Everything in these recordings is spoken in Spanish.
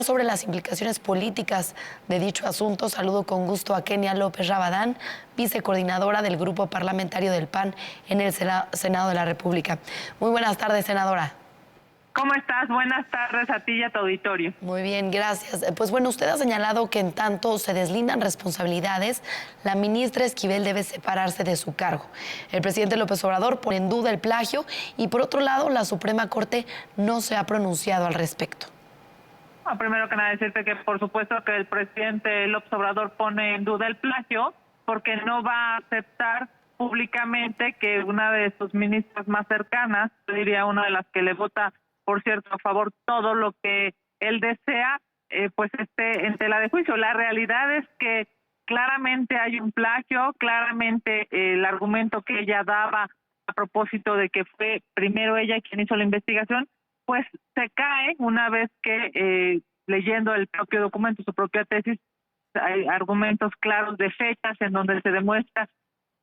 Sobre las implicaciones políticas de dicho asunto, saludo con gusto a Kenia López Rabadán, vicecoordinadora del Grupo Parlamentario del PAN en el Senado de la República. Muy buenas tardes, senadora. ¿Cómo estás? Buenas tardes a ti y a tu auditorio. Muy bien, gracias. Pues bueno, usted ha señalado que en tanto se deslindan responsabilidades, la ministra Esquivel debe separarse de su cargo. El presidente López Obrador pone en duda el plagio y, por otro lado, la Suprema Corte no se ha pronunciado al respecto. Primero que nada decirte que por supuesto que el presidente López Obrador pone en duda el plagio porque no va a aceptar públicamente que una de sus ministras más cercanas, yo diría una de las que le vota, por cierto, a favor todo lo que él desea, pues esté en tela de juicio. La realidad es que claramente hay un plagio, claramente el argumento que ella daba a propósito de que fue primero ella quien hizo la investigación, pues se cae una vez que leyendo el propio documento, su propia tesis, hay argumentos claros de fechas en donde se demuestra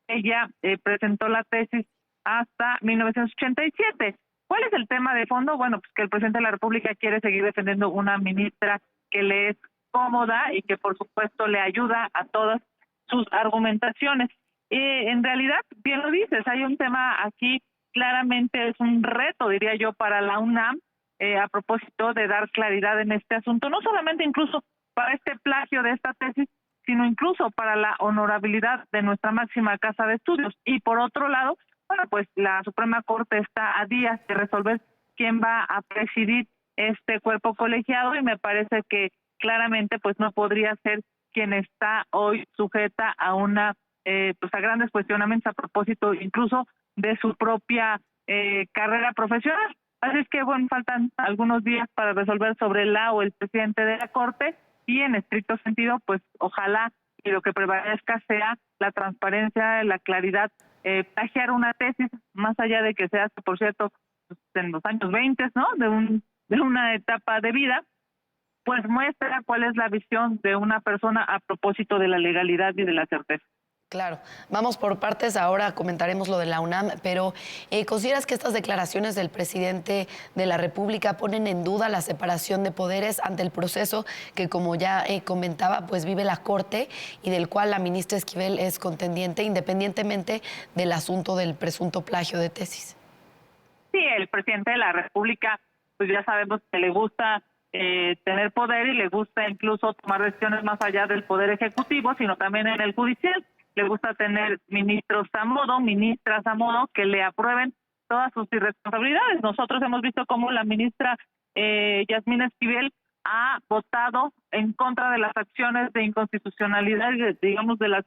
que ella presentó la tesis hasta 1987. ¿Cuál es el tema de fondo? Bueno, pues que el presidente de la República quiere seguir defendiendo una ministra que le es cómoda y que por supuesto le ayuda a todas sus argumentaciones. En realidad, bien lo dices, hay un tema aquí, claramente es un reto, diría yo, para la UNAM, a propósito de dar claridad en este asunto, no solamente incluso para este plagio de esta tesis, sino incluso para la honorabilidad de nuestra máxima casa de estudios. Y por otro lado, bueno, pues la Suprema Corte está a días de resolver quién va a presidir este cuerpo colegiado y me parece que claramente pues no podría ser quien está hoy sujeta a una pues a grandes cuestionamientos a propósito incluso de su propia carrera profesional. Así es que bueno, faltan algunos días para resolver sobre la o el presidente de la Corte y en estricto sentido pues ojalá y lo que prevalezca sea la transparencia, la claridad. Plagiar una tesis, más allá de que se hace, por cierto, en los años 20, ¿no? De una etapa de vida, pues muestra cuál es la visión de una persona a propósito de la legalidad y de la certeza. Claro, vamos por partes, ahora comentaremos lo de la UNAM, pero ¿consideras que estas declaraciones del presidente de la República ponen en duda la separación de poderes ante el proceso que, como ya comentaba, pues vive la Corte y del cual la ministra Esquivel es contendiente, independientemente del asunto del presunto plagio de tesis? Sí, el presidente de la República, pues ya sabemos que le gusta tener poder y le gusta incluso tomar decisiones más allá del poder ejecutivo, sino también en el judicial. Le gusta tener ministros a modo, ministras a modo, que le aprueben todas sus irresponsabilidades. Nosotros hemos visto cómo la ministra Yasmín Esquivel ha votado en contra de las acciones de inconstitucionalidad, digamos, de las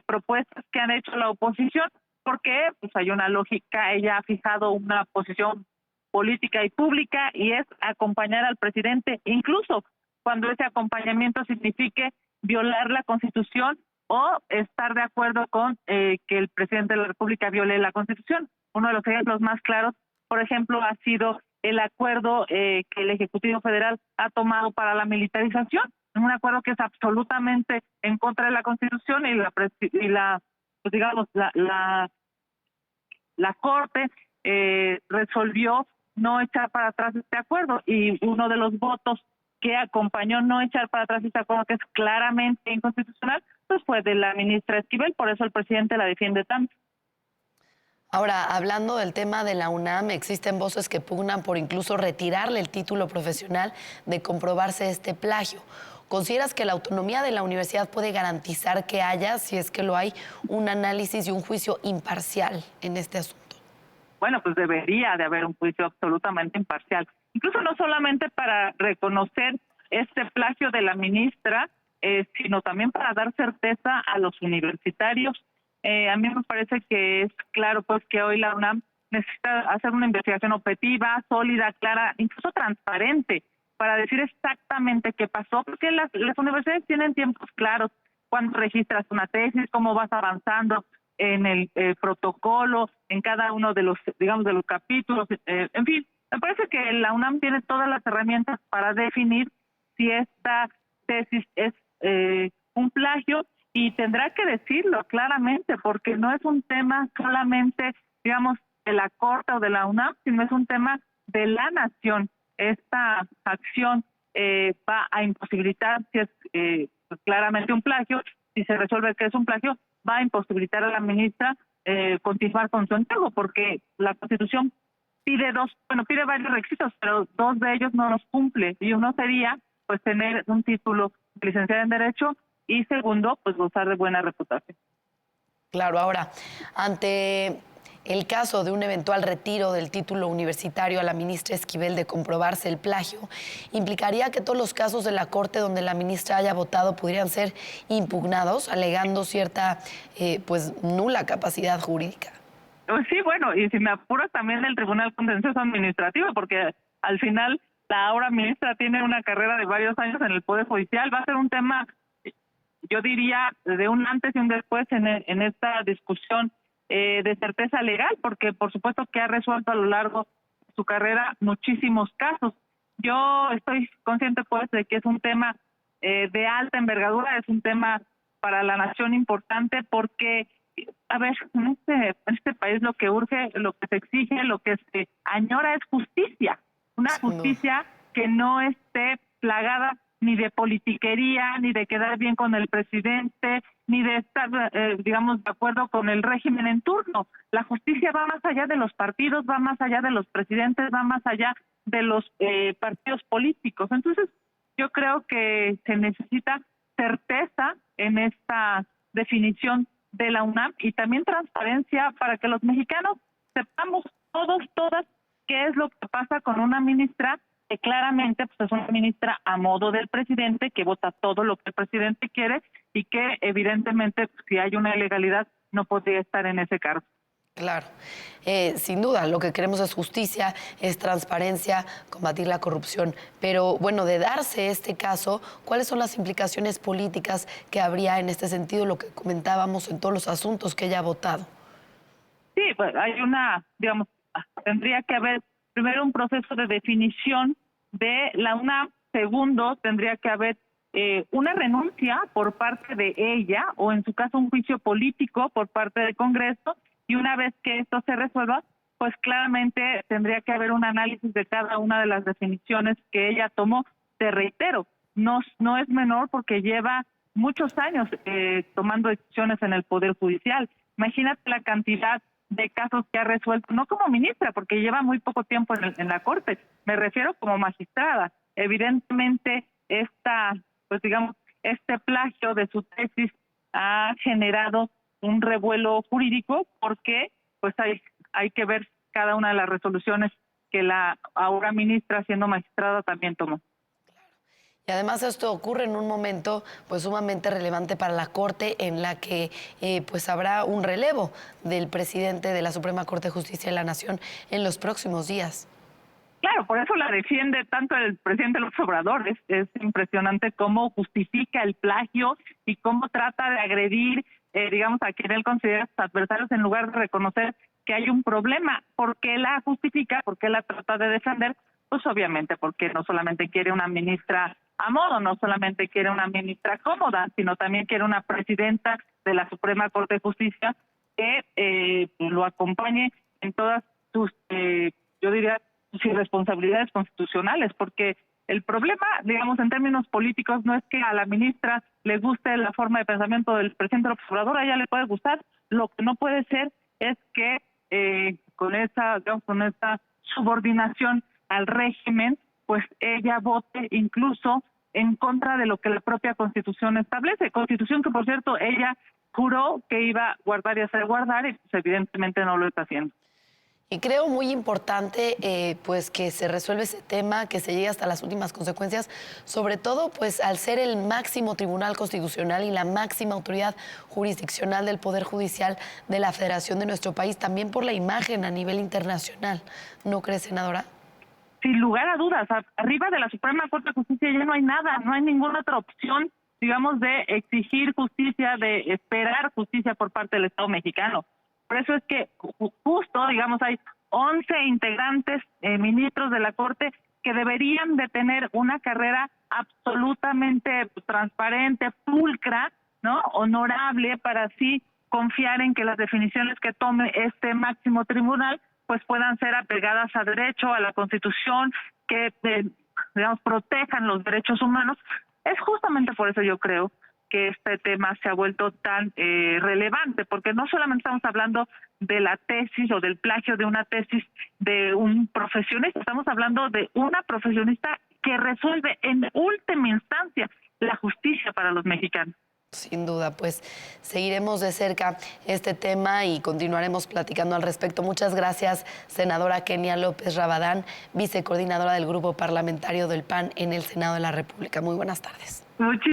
propuestas que han hecho la oposición, porque pues hay una lógica, ella ha fijado una posición política y pública y es acompañar al presidente, incluso cuando ese acompañamiento signifique violar la Constitución o estar de acuerdo con que el presidente de la República viole la Constitución. Uno de los ejemplos más claros, por ejemplo, ha sido el acuerdo que el Ejecutivo Federal ha tomado para la militarización, un acuerdo que es absolutamente en contra de la Constitución y pues digamos, la Corte resolvió no echar para atrás este acuerdo y uno de los votos que acompañó no echar para atrás este acuerdo, que es claramente inconstitucional, pues fue de la ministra Esquivel, por eso el presidente la defiende tanto. Ahora, hablando del tema de la UNAM, existen voces que pugnan por incluso retirarle el título profesional de comprobarse este plagio. ¿Consideras que la autonomía de la universidad puede garantizar que haya, si es que lo hay, un análisis y un juicio imparcial en este asunto? Bueno, pues debería de haber un juicio absolutamente imparcial. Incluso no solamente para reconocer este plagio de la ministra, sino también para dar certeza a los universitarios. A mí me parece que es claro pues que hoy la UNAM necesita hacer una investigación objetiva, sólida, clara, incluso transparente, para decir exactamente qué pasó, porque las universidades tienen tiempos claros, cuándo registras una tesis, cómo vas avanzando en el protocolo, en cada uno de los, digamos, de los capítulos, en fin, me parece que la UNAM tiene todas las herramientas para definir si esta tesis es un plagio y tendrá que decirlo claramente, porque no es un tema solamente, digamos, de la Corte o de la UNAM, sino es un tema de la nación. Esta acción va a imposibilitar, si es pues claramente un plagio, si se resuelve que es un plagio, va a imposibilitar a la ministra continuar con su encargo, porque la Constitución pide pide varios requisitos, pero dos de ellos no los cumple, y uno sería pues tener un título de licenciada en Derecho, y segundo, pues gozar de buena reputación. Claro, ahora, ante el caso de un eventual retiro del título universitario a la ministra Esquivel de comprobarse el plagio, implicaría que todos los casos de la Corte donde la ministra haya votado podrían ser impugnados, alegando cierta, pues, nula capacidad jurídica. Sí, bueno, y si me apuras también del Tribunal Contencioso Administrativo, porque al final la ahora ministra tiene una carrera de varios años en el Poder Judicial. Va a ser un tema, yo diría, de un antes y un después en esta discusión de certeza legal, porque por supuesto que ha resuelto a lo largo de su carrera muchísimos casos. Yo estoy consciente pues de que es un tema de alta envergadura, es un tema para la nación importante, porque a ver, en este país lo que urge, lo que se exige, lo que se añora es justicia, una justicia que no esté plagada ni de politiquería, ni de quedar bien con el presidente, ni de estar, digamos, de acuerdo con el régimen en turno. La justicia va más allá de los partidos, va más allá de los presidentes, va más allá de los partidos políticos. Entonces, yo creo que se necesita certeza en esta definición de la UNAM y también transparencia para que los mexicanos sepamos todas, qué es lo que pasa con una ministra que claramente pues, es una ministra a modo del presidente, que vota todo lo que el presidente quiere y que evidentemente pues, si hay una ilegalidad no podría estar en ese cargo. Claro, sin duda, lo que queremos es justicia, es transparencia, combatir la corrupción. Pero bueno, de darse este caso, ¿cuáles son las implicaciones políticas que habría en este sentido, lo que comentábamos en todos los asuntos que ella ha votado? Sí, pues hay digamos, tendría que haber primero un proceso de definición de la UNAM, segundo, tendría que haber una renuncia por parte de ella o en su caso un juicio político por parte del Congreso, y una vez que esto se resuelva, pues claramente tendría que haber un análisis de cada una de las definiciones que ella tomó. Te reitero, no es menor porque lleva muchos años tomando decisiones en el Poder Judicial. Imagínate la cantidad de casos que ha resuelto, no como ministra, porque lleva muy poco tiempo en la Corte, me refiero como magistrada. Evidentemente, pues digamos, este plagio de su tesis ha generado un revuelo jurídico porque pues hay que ver cada una de las resoluciones que la ahora ministra, siendo magistrada, también tomó. Y además esto ocurre en un momento pues sumamente relevante para la Corte, en la que pues habrá un relevo del presidente de la Suprema Corte de Justicia de la Nación en los próximos días. Claro, por eso la defiende tanto el presidente López Obrador. Es impresionante cómo justifica el plagio y cómo trata de agredir, digamos, a quien él considera sus adversarios en lugar de reconocer que hay un problema. ¿Por qué la justifica? ¿Por qué la trata de defender? Pues obviamente porque no solamente quiere una ministra a modo, no solamente quiere una ministra cómoda, sino también quiere una presidenta de la Suprema Corte de Justicia que lo acompañe en todas sus, yo diría, sus irresponsabilidades constitucionales, porque el problema, digamos, en términos políticos, no es que a la ministra le guste la forma de pensamiento del presidente López Obrador, a ella le puede gustar. Lo que no puede ser es que con esa subordinación al régimen, pues ella vote incluso en contra de lo que la propia Constitución establece. Constitución que, por cierto, ella juró que iba a guardar y hacer guardar y pues evidentemente no lo está haciendo. Y creo muy importante pues que se resuelva ese tema, que se llegue hasta las últimas consecuencias, sobre todo pues al ser el máximo tribunal constitucional y la máxima autoridad jurisdiccional del Poder Judicial de la Federación de nuestro país, también por la imagen a nivel internacional. ¿No crees, senadora? Sin lugar a dudas, arriba de la Suprema Corte de Justicia ya no hay nada, no hay ninguna otra opción, digamos, de exigir justicia, de esperar justicia por parte del Estado mexicano. Por eso es que justo, digamos, hay 11 integrantes, ministros de la Corte, que deberían de tener una carrera absolutamente transparente, pulcra, ¿no? Honorable, para así confiar en que las definiciones que tome este máximo tribunal pues puedan ser apegadas a derecho, a la Constitución, que digamos, protejan los derechos humanos. Es justamente por eso yo creo que este tema se ha vuelto tan relevante, porque no solamente estamos hablando de la tesis o del plagio de una tesis de un profesionista, estamos hablando de una profesionista que resuelve en última instancia la justicia para los mexicanos. Sin duda, pues seguiremos de cerca este tema y continuaremos platicando al respecto. Muchas gracias, senadora Kenia López Rabadán, vicecoordinadora del Grupo Parlamentario del PAN en el Senado de la República. Muy buenas tardes.